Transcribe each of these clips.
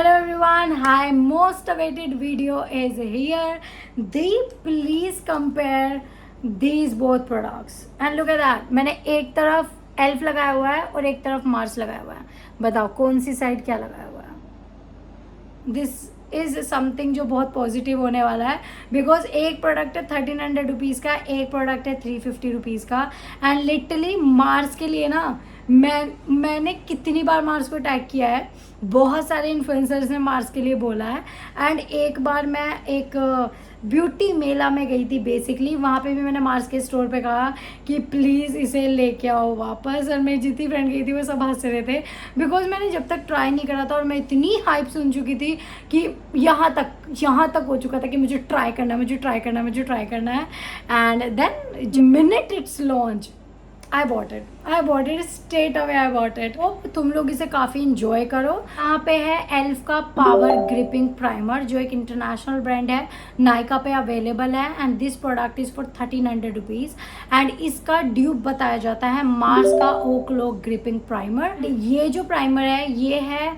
Hello everyone, hi, most awaited video is here. Please compare these both products and look at that. मैंने एक तरफ elf लगाया हुआ है और एक तरफ मार्स लगाया हुआ है. बताओ कौन सी साइड क्या लगाया हुआ है. दिस इज समथिंग जो बहुत पॉजिटिव होने वाला है बिकॉज एक प्रोडक्ट है 1300 रुपीज़ का, एक प्रोडक्ट है 350 रुपीज़ का. एंड लिटरली मार्स के लिए ना मैंने कितनी बार मार्स को टैग किया है, बहुत सारे इन्फ्लुएंसर्स ने मार्स के लिए बोला है. एंड एक बार मैं एक ब्यूटी मेला में गई थी, बेसिकली वहाँ पे भी मैंने मार्स के स्टोर पे कहा कि प्लीज़ इसे लेके आओ वापस. और मेरी जितनी फ्रेंड गई थी वो सब हंस रहे थे बिकॉज मैंने जब तक ट्राई नहीं करा था और मैं इतनी हाइप सुन चुकी थी कि यहाँ तक हो चुका था कि मुझे ट्राई करना है. And then minute it's launch I bought it straight away. I bought it. तो तुम लोग इसे काफ़ी इंजॉय करो. यहाँ पे है एल्फ का पावर ग्रिपिंग प्राइमर जो एक इंटरनेशनल ब्रांड है, नायका पे अवेलेबल है. And this product is for 1300 rupees. And इसका ड्यूब बताया जाता है मार्स का ओक लॉक ग्रिपिंग प्राइमर. ये जो प्राइमर है ये है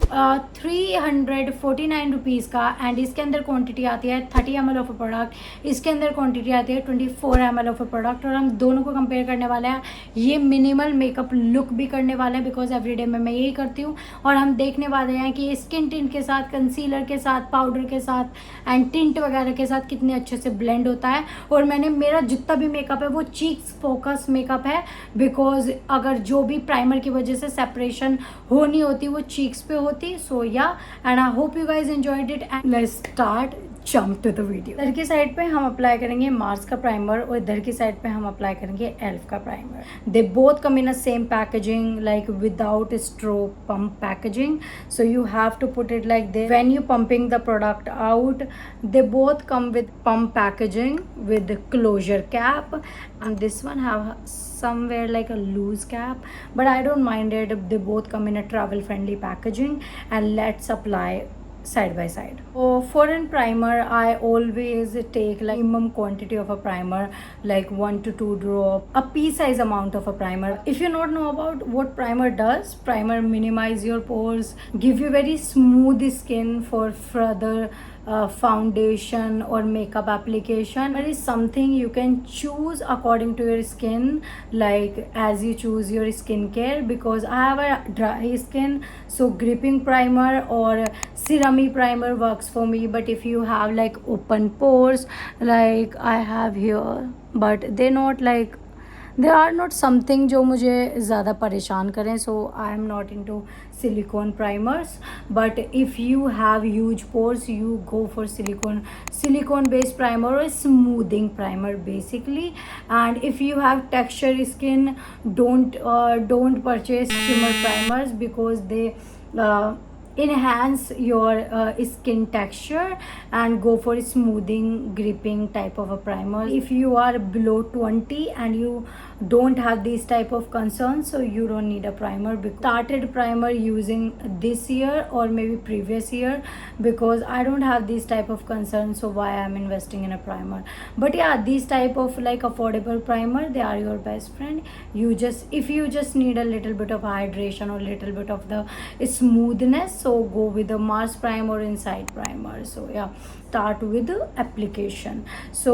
349 रुपीज़ का. एंड इसके अंदर क्वांटिटी आती है 30 ml ऑफ अ प्रोडक्ट, इसके अंदर क्वांटिटी आती है 24 ml ऑफ अ प्रोडक्ट. और हम दोनों को कंपेयर करने वाले हैं. ये मिनिमल मेकअप लुक भी करने वाले हैं बिकॉज एवरीडे में मैं यही करती हूँ. और हम देखने वाले हैं कि स्किन टिंट के साथ, कंसीलर के साथ, पाउडर के साथ एंड टिंट वगैरह के साथ कितने अच्छे से ब्लेंड होता है. और मेरा जितना भी मेकअप है वो चीक्स फोकस मेकअप है बिकॉज अगर जो भी प्राइमर की वजह से सेपरेशन होनी होती वो चीक्स पे होती. So yeah, and I hope you guys enjoyed it and let's start. Jump to the video. इधर की साइड पे हम अप्लाई करेंगे मार्स का प्राइमर और इधर की साइड पे हम अप्लाई करेंगे एल्फ का primer. They both come in a same packaging like without straw pump packaging. So you have to put it like this when you pumping the product out. They both come with pump packaging with closure cap and this one have somewhere like a loose cap but I don't mind it. They both come in a travel friendly packaging and let's apply side by side. So for a primer I always take like minimum quantity of a primer like 1 to 2 drop, a pea size amount of a primer. If you not know about what primer does, primer minimize your pores, give you very smooth skin for further foundation or makeup application. It is something you can choose according to your skin, like as you choose your skincare. Because I have a dry skin, so gripping primer or serumi primer works for me. But if you have like open pores like I have here, but they not like they are not something जो मुझे ज़्यादा परेशान करें. So I am not into silicone primers. But if you have huge pores you go for silicone based primer और smoothing primer basically. And if you have texture skin don't purchase shimmer primers because they enhance your skin texture and go for smoothing gripping type of a primer. If you are below 20 and you don't have these type of concerns, so you don't need a primer. Started primer using this year or maybe previous year because I don't have these type of concerns, so why I'm investing in a primer. But yeah, these type of like affordable primer, they are your best friend. If you just need a little bit of hydration or little bit of the smoothness, so go with the Mars primer inside primer. So yeah, start with the application. So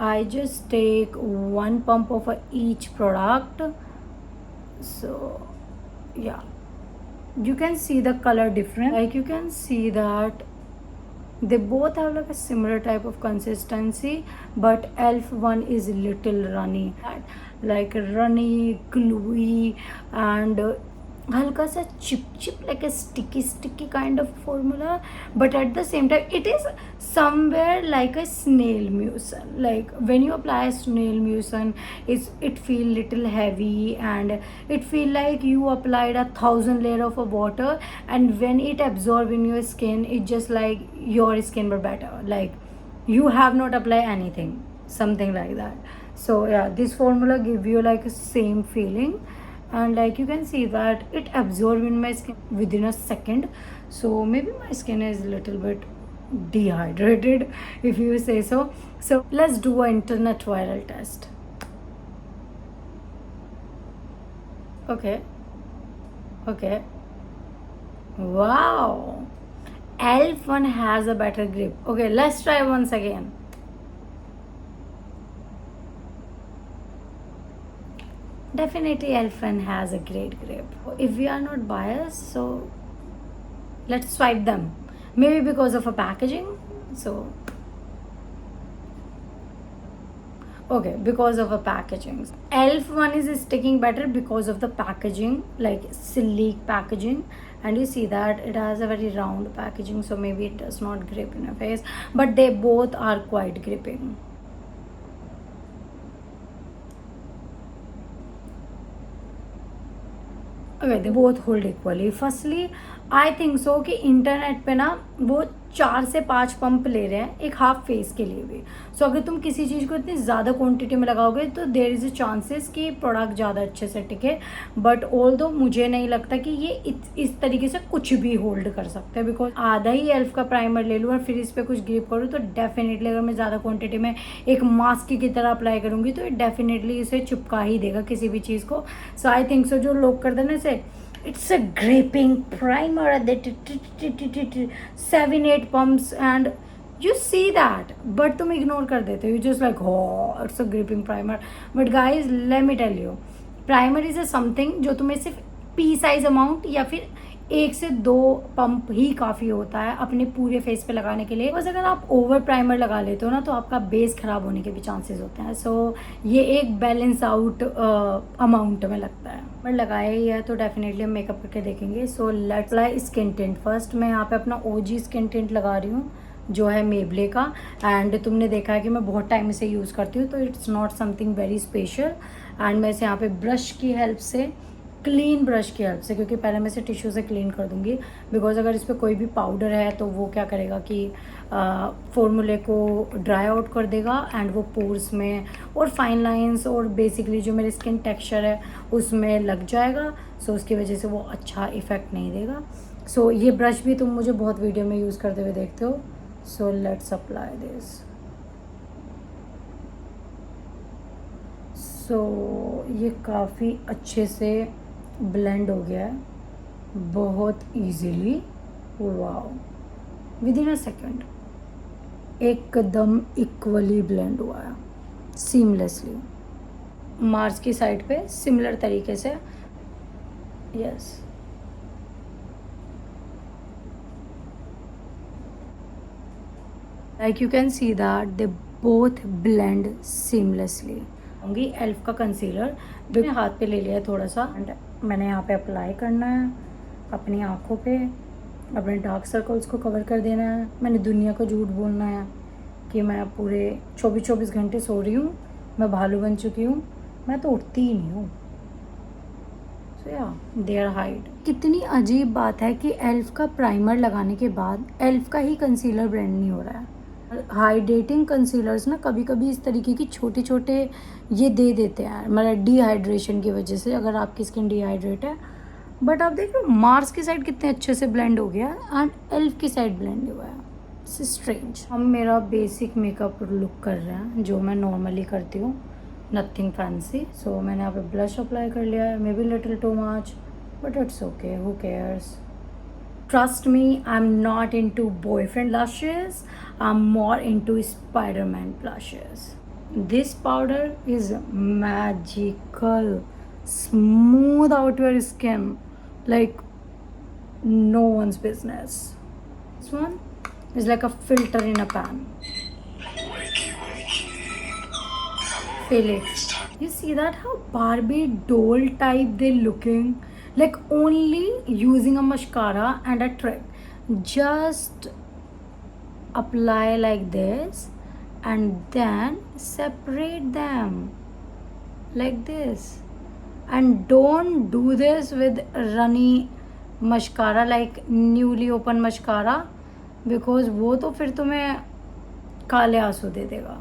I just take one pump of each product. So yeah, you can see the color difference. Like you can see that they both have like a similar type of consistency, but elf one is little runny, like runny, gluey and हल्का सा chip like a sticky kind of formula. But at the same time it is somewhere like a snail mucin. Like when you apply snail mucin, it feel little heavy and it feel like you applied 1,000 layer of a water, and when it absorb in your skin it just like your skin were better, like you have not applied anything, something like that. So yeah, this formula give you like a same feeling. And like you can see that it absorbed in my skin within a second. So maybe my skin is a little bit dehydrated if you say so. So let's do an internet viral test. Okay, wow, elf one has a better grip. Okay, let's try once again. Definitely elf one has a great grip. If we are not biased, so let's swipe them. Maybe because of a packaging. So okay, because of a packaging. Elf one is sticking better because of the packaging, like sleek packaging, and you see that it has a very round packaging, so maybe it does not grip in your face, but they both are quite gripping. Okay, they both hold equally. Firstly, I think so कि internet पे ना वो 4 से 5 pump ले रहे हैं एक half face के लिए भी. सो अगर तुम किसी चीज़ को इतनी ज़्यादा क्वांटिटी में लगाओगे तो देर इज़ अ चांसेस कि प्रोडक्ट ज़्यादा अच्छे से टिके. बट ऑल दो मुझे नहीं लगता कि ये इस तरीके से कुछ भी होल्ड कर सकते हैं, बिकॉज आधा ही एल्फ का प्राइमर ले लूँ और फिर इस पर कुछ ग्रिप करूँ तो डेफिनेटली अगर मैं ज़्यादा क्वान्टिटी में एक मास्क की तरह अप्लाई करूँगी तो डेफिनेटली इसे चिपका ही देगा किसी भी चीज़ को. सो आई थिंक सो जो लोग करते हैं ना इसे it's a gripping primer at the 7-8 pumps and you see that, but तुम ignore कर देते हो. You just like, oh, it's a gripping primer. But guys, let me tell you, primer is a something जो तुम्हें सिर्फ P size amount या फिर 1 से 2 पंप ही काफ़ी होता है अपने पूरे फेस पे लगाने के लिए. बस अगर आप ओवर प्राइमर लगा लेते हो ना तो आपका बेस खराब होने के भी चांसेस होते हैं. सो ये एक बैलेंस आउट अमाउंट में लगता है. बट लगाया ही है तो डेफिनेटली हम मेकअप करके देखेंगे. सो let's apply skin tint first. मैं यहाँ पे अपना ओजी स्किन टिंट लगा रही हूँ जो है मेबले का, एंड तुमने देखा है कि मैं बहुत टाइम से यूज़ करती हूँ तो it's not something very special. And मैं इसे यहाँ पे ब्रश की हेल्प से, क्लीन ब्रश की हेल्प से, क्योंकि पहले मैं इसे टिश्यू से क्लीन कर दूंगी, बिकॉज अगर इस पर कोई भी पाउडर है तो वो क्या करेगा कि फॉर्मूले को ड्राई आउट कर देगा एंड वो पोर्स में और फाइन लाइंस और बेसिकली जो मेरी स्किन टेक्सचर है उसमें लग जाएगा. सो उसकी वजह से वो अच्छा इफ़ेक्ट नहीं देगा. सो ये ब्रश भी तुम मुझे बहुत वीडियो में यूज़ करते हुए देखते हो. So let's apply this. So ये काफ़ी अच्छे से ब्लेंड हो गया है बहुत easily. Wow, with in a second एकदम इक्वली ब्लेंड हुआ है सीमलेसली. मार्स की साइड पे सिमिलर तरीके से. Yes, like you can see that they both blend seamlessly. होंगी एल्फ का कंसीलर मैंने हाथ पे ले लिया है थोड़ा सा, एंड मैंने यहाँ पे अप्लाई करना है अपनी आँखों पे. अपने डार्क सर्कल्स को कवर कर देना है. मैंने दुनिया को झूठ बोलना है कि मैं पूरे 24 घंटे सो रही हूँ. मैं भालू बन चुकी हूँ, मैं तो उठती ही नहीं हूँ. सो या देयर हाइड. कितनी अजीब बात है कि एल्फ का प्राइमर लगाने के बाद एल्फ का ही कंसीलर ब्लेंड नहीं हो रहा है. हाइड्रेटिंग कंसीलर्स ना कभी कभी इस तरीके की छोटे छोटे ये दे देते हैं, मतलब डिहाइड्रेशन की वजह से, अगर आपकी स्किन डिहाइड्रेट है. बट आप देख लो मार्स की साइड कितने अच्छे से ब्लेंड हो गया एंड एल्फ की साइड ब्लेंड नहीं हुआ है. It's strange. हम मेरा बेसिक मेकअप लुक कर रहे हैं जो मैं नॉर्मली करती हूँ, नथिंग फैंसी. सो मैंने यहाँ पे ब्लश अप्लाई कर लिया है, may be little too much, but it's okay, who cares. Trust me, I'm not into boyfriend blushes. I'm more into Spider-Man blushes. This powder is magical. Smooth out your skin like no one's business. This one is like a filter in a pan. Feel it. You see that how Barbie doll type they're looking? Like only using a mascara and a trick. Just apply like this and then separate them like this. And don't do this with runny mascara like newly open mascara, because वो तो फिर तुम्हें काले आंसू दे देगा.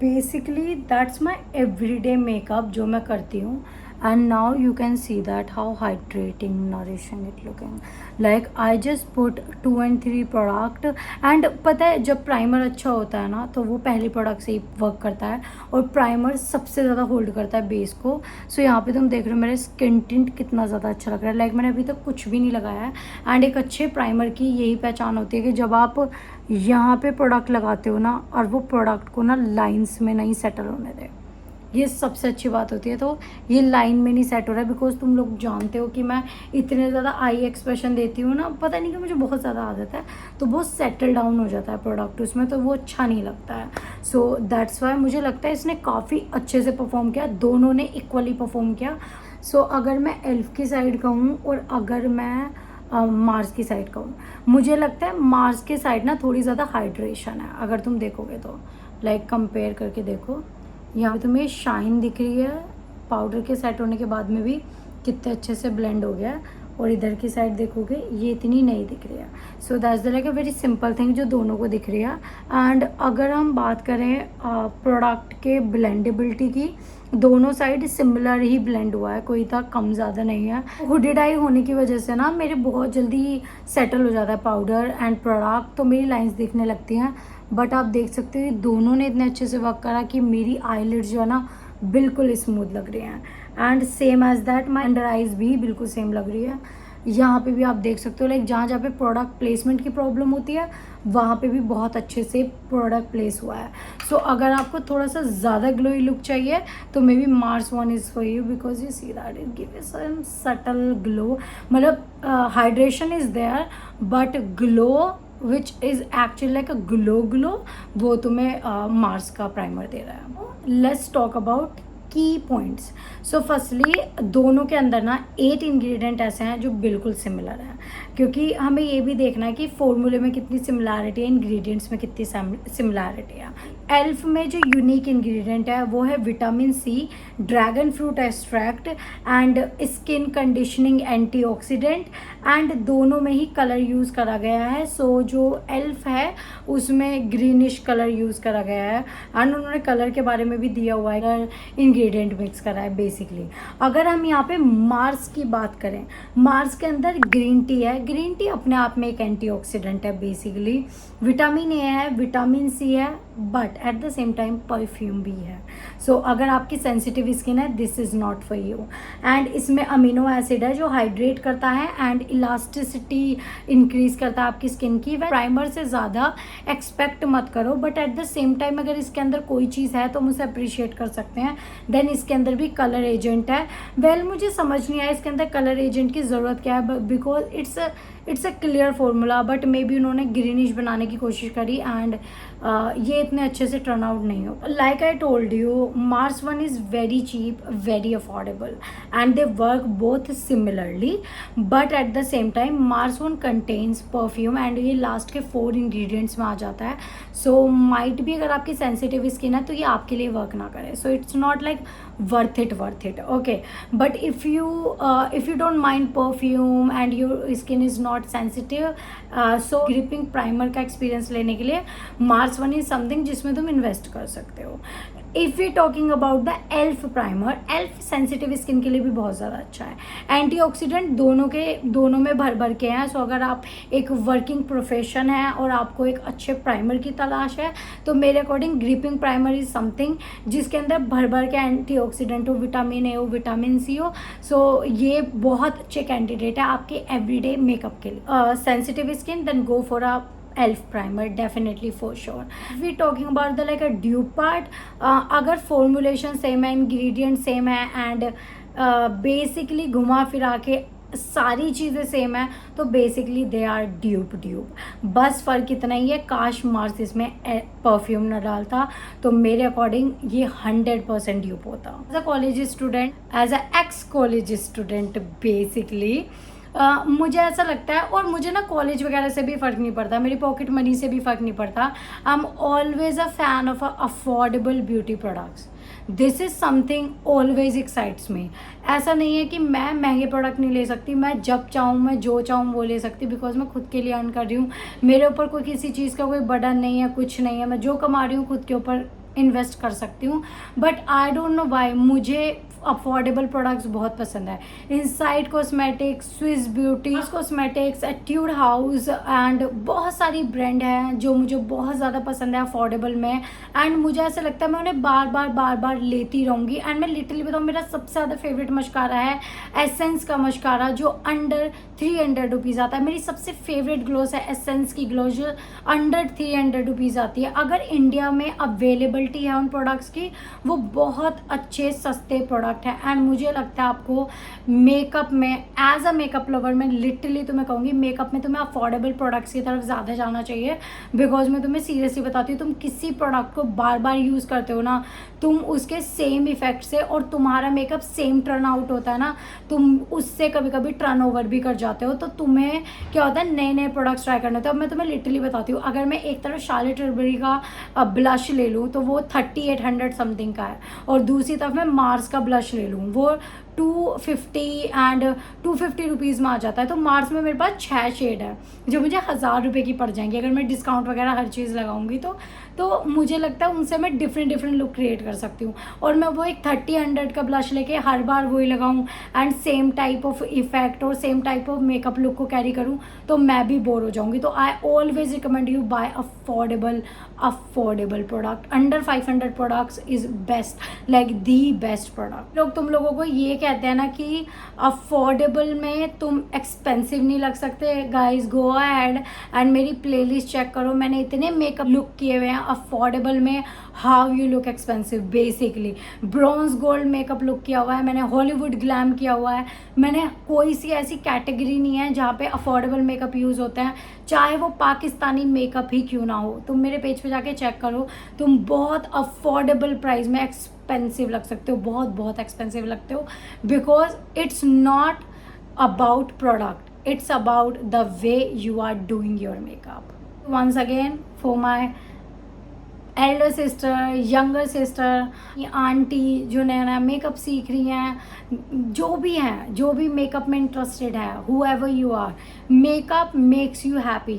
Basically that's my everyday makeup जो मैं करती हूँ. and now you can see that how hydrating, nourishing it looking. Like I just put 2 and 3 product, and पता है जब प्राइमर अच्छा होता है ना तो वो पहले प्रोडक्ट से ही वर्क करता है, और प्राइमर सबसे ज़्यादा होल्ड करता है बेस को. सो यहाँ पे तुम देख रहे हो मेरे स्किन टिंट कितना ज़्यादा अच्छा लग रहा है. लाइक मैंने अभी तक कुछ भी नहीं लगाया है. एंड एक अच्छे प्राइमर की यही पहचान होती है कि जब आप यहाँ पे प्रोडक्ट लगाते हो ना, और वो प्रोडक्ट को ना लाइंस में नहीं सेटल होने दे. ये सबसे अच्छी बात होती है. तो ये लाइन में नहीं सेट हो रहा है, बिकॉज तुम लोग जानते हो कि मैं इतने ज़्यादा आई एक्सप्रेशन देती हूँ ना, पता नहीं कि मुझे बहुत ज़्यादा आदत है, तो बहुत सेटल डाउन हो जाता है प्रोडक्ट उसमें, तो वो अच्छा नहीं लगता है. सो दैट्स वाई मुझे लगता है इसने काफ़ी अच्छे से परफॉर्म किया, दोनों ने इक्वली परफॉर्म किया. सो अगर मैं एल्फ की साइड का हूँ और अगर मैं मार्स की साइड का हूँ, मुझे लगता है मार्स की साइड ना थोड़ी ज़्यादा हाइड्रेशन है. अगर तुम देखोगे तो लाइक कंपेयर करके देखो, यहाँ पे तुम्हें शाइन दिख रही है पाउडर के सेट होने के बाद में भी कितने अच्छे से ब्लेंड हो गया है, और इधर की साइड देखोगे ये इतनी नहीं दिख रही है. So that's the like a very simple thing जो दोनों को दिख रही है. एंड अगर हम बात करें प्रोडक्ट के ब्लेंडेबिलिटी की, दोनों साइड सिमिलर ही ब्लेंड हुआ है, कोई था कम ज़्यादा नहीं है. हुडेड आई होने की वजह से ना मेरे बहुत जल्दी सेटल हो जाता है पाउडर एंड प्रोडक्ट, तो मेरी लाइंस दिखने लगती हैं. बट आप देख सकते हो दोनों ने इतने अच्छे से वर्क करा कि मेरी आईलिड्स जो है ना बिल्कुल स्मूथ लग रही हैं. And same as that my under eyes भी बिल्कुल सेम लग रही है. यहाँ पे भी आप देख सकते हो लाइक जहाँ जहाँ पे प्रोडक्ट प्लेसमेंट की प्रॉब्लम होती है वहाँ पे भी बहुत अच्छे से प्रोडक्ट प्लेस हुआ है. सो अगर आपको थोड़ा सा ज़्यादा ग्लोई लुक चाहिए तो may be Mars one is for you, because you see that it give some subtle glow. मतलब hydration is there but glow which is actually like a glow वो तुम्हें मार्स का प्राइमर दे रहा है. Let's talk about key points. So firstly दोनों के अंदर ना 8 इंग्रेडिएंट ऐसे हैं जो बिल्कुल सिमिलर हैं, क्योंकि हमें ये भी देखना है कि फॉर्मूले में कितनी सिमिलैरिटी है, इंग्रेडिएंट्स में कितनी सिमिलैरिटी है. एल्फ में जो यूनिक इंग्रेडिएंट है वो है vitamin C, dragon fruit extract and skin conditioning antioxidant, and दोनों में ही कलर यूज़ करा गया है. सो जो एल्फ है उसमें ग्रीनिश कलर यूज़ करा गया है, एंड उन्होंने कलर के बारे में भी दिया हुआ है, इंग्रेडिएंट मिक्स करा है बेसिकली. अगर हम यहाँ पे मार्स की बात करें, मार्स के अंदर ग्रीन टी है. ग्रीन टी अपने आप में एक एंटीऑक्सीडेंट है बेसिकली. विटामिन ए है, विटामिन सी है, but at the same time perfume भी है. सो अगर आपकी सेंसिटिव स्किन है this is not for you. And इसमें अमीनो एसिड है जो हाइड्रेट करता है एंड इलास्टिसिटी इंक्रीज करता है आपकी स्किन की. प्राइमर से ज़्यादा एक्सपेक्ट मत करो, but at the same time अगर इसके अंदर कोई चीज़ है तो हम उसे अप्रिशिएट कर सकते हैं. देन इसके अंदर भी कलर एजेंट है. वेल मुझे समझ नहीं आया इसके अंदर कलर एजेंट की ज़रूरत क्या है, because it's a clear formula, but may be उन्होंने ग्रीनिश बनाने की कोशिश करी एंड ये इतने अच्छे से टर्न आउट नहीं हो. Like I told you Mars one is very cheap, very affordable and they work both similarly, but at the same time Mars one contains perfume and ये लास्ट के 4 इंग्रेडिएंट्स में आ जाता है. सो माइट भी अगर आपकी सेंसिटिव स्किन है तो ये आपके लिए वर्क ना करे. So it's not like worth it okay. But if you don't mind perfume and your skin is not sensitive, so gripping primer का experience लेने के लिए Mars One is something जिसमें तुम invest कर सकते हो. If we talking about the elf primer, elf sensitive skin के लिए भी बहुत ज़्यादा अच्छा है. एंटीऑक्सीडेंट दोनों में भर भर के हैं. सो अगर आप एक वर्किंग प्रोफेशन है और आपको एक अच्छे प्राइमर की तलाश है तो मेरे according gripping primer is something जिसके अंदर भर भर के एंटीऑक्सीडेंट हो, विटामिन ए हो, विटामिन सी हो. सो ये बहुत अच्छे कैंडिडेट है आपके एवरीडे मेकअप के लिए. Sensitive skin then go for a elf primer definitely for sure. If we talking about the like a dupe part, अगर formulation same है, ingredient same है and basically घुमा फिरा के सारी चीज़ें सेम है तो बेसिकली दे आर ड्यूप. बस फ़र्क इतना ही है, काश मार्स इसमें परफ्यूम न डालता तो मेरे अकॉर्डिंग ये 100% ड्यूप होता. As a college student, as a ex college student basically मुझे ऐसा लगता है, और मुझे ना कॉलेज वगैरह से भी फ़र्क नहीं पड़ता, मेरी पॉकेट मनी से भी फ़र्क नहीं पड़ता. I am always a fan of affordable beauty products. This is something always excites मी. ऐसा नहीं है कि मैं महंगे प्रोडक्ट नहीं ले सकती, मैं जब चाहूँ मैं जो चाहूँ वो ले सकती, बिकॉज मैं खुद के लिए अर्न कर रही हूँ. मेरे ऊपर कोई किसी चीज़ का कोई बर्डन नहीं है, कुछ नहीं है. मैं जो कमा रही हूँ खुद के ऊपर इन्वेस्ट कर सकती हूँ. But I don't know why मुझे अफोर्डेबल प्रोडक्ट्स बहुत पसंद है। Inside cosmetics, Swiss beauty cosmetics, attitude house and बहुत सारी ब्रांड हैं जो मुझे बहुत ज़्यादा पसंद है अफोर्डेबल में। एंड मुझे ऐसा लगता है मैं उन्हें बार बार लेती रहूँगी। एंड मैं लिटरली बताऊँ, मेरा सबसे ज़्यादा फेवरेट मस्कारा है एसेंस का मस्कारा, जो अंडर 300 रुपीज़ आता है। मेरी सबसे फेवरेट ग्लोस है एसेंस की ग्लोस, जो अंडर 300 रुपीज़ आती है। अगर इंडिया में अवेलेबिलिटी है उन प्रोडक्ट्स की, वो बहुत अच्छे सस्ते प्रोडक्ट है। एंड मुझे लगता है आपको मेकअप में, एज अ मेकअप लवर, मैं लिटरली तुम्हें कहूँगी मेकअप में तुम्हें अफोर्डेबल प्रोडक्ट्स की तरफ ज़्यादा जाना चाहिए। बिकॉज मैं तुम्हें सीरियसली बताती हूँ, तुम किसी प्रोडक्ट को बार बार यूज़ करते हो ना, तुम उसके सेम इफेक्ट से, और तुम्हारा मेकअप सेम टर्न आउट होता है ना, तुम उससे कभी कभी टर्न ओवर भी कर जाते हो। तो तुम्हें क्या होता है, नए नए प्रोडक्ट्स ट्राई करने होते हैं। अब मैं तुम्हें लिटरली बताती हूँ, अगर मैं एक तरफ शार्लेट टिलबरी का ब्लश ले लूँ तो वो 3800 समथिंग का है, और दूसरी तरफ मैं मार्स का ब्लश ले लूँ वो 250 एंड 250 रुपीज़ में आ जाता है। तो मार्स में मेरे पास 6 शेड है जो मुझे 1000 रुपये की पड़ जाएंगी अगर मैं डिस्काउंट वगैरह हर चीज़ लगाऊंगी। तो मुझे लगता है उनसे मैं डिफरेंट लुक क्रिएट कर सकती हूँ। और मैं वो एक 3000 का ब्लश लेके हर बार वही लगाऊँ and same type of effect और same type of makeup look को कैरी करूँ, तो मैं भी बोर हो जाऊँगी। तो I always recommend you buy affordable product. Under 500 products is best, like the best product. लोग तुम लोगों को ये कहते हैं ना कि अफोर्डेबल में तुम एक्सपेंसिव नहीं लग सकते, गाइज गो अहेड एंड मेरी प्लेलिस्ट चेक करो। मैंने इतने मेकअप लुक किए हुए हैं अफोर्डेबल में, how you look expensive. Basically bronze gold makeup look किया हुआ है मैंने, हॉलीवुड ग्लैम किया हुआ है मैंने। कोई सी ऐसी कैटेगरी नहीं है जहाँ पे अफोर्डेबल मेकअप यूज़ होते हैं, चाहे वो पाकिस्तानी मेकअप ही क्यों ना हो। तुम मेरे पेज पे जाके चेक करो, तुम बहुत अफोर्डेबल प्राइस में एक्सपेंसिव लग सकते हो, बहुत एक्सपेंसिव लगते हो। Because it's not about product, it's about the way you are doing your makeup. Once again for my elder sister, younger sister, aunty जो नया नया मेकअप सीख रही हैं, जो भी मेकअप में इंटरेस्टेड है, whoever you are, makeup makes you happy,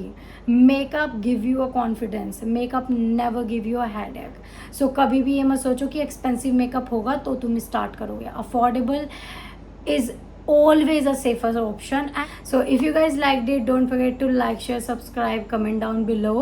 makeup give you a confidence, makeup never give you a headache. So कभी भी ये मत सोचो कि एक्सपेंसिव मेकअप होगा तो तुम स्टार्ट करोगे। Affordable is always a safer option. So if you guys liked it, don't forget to like, share, subscribe, comment down below.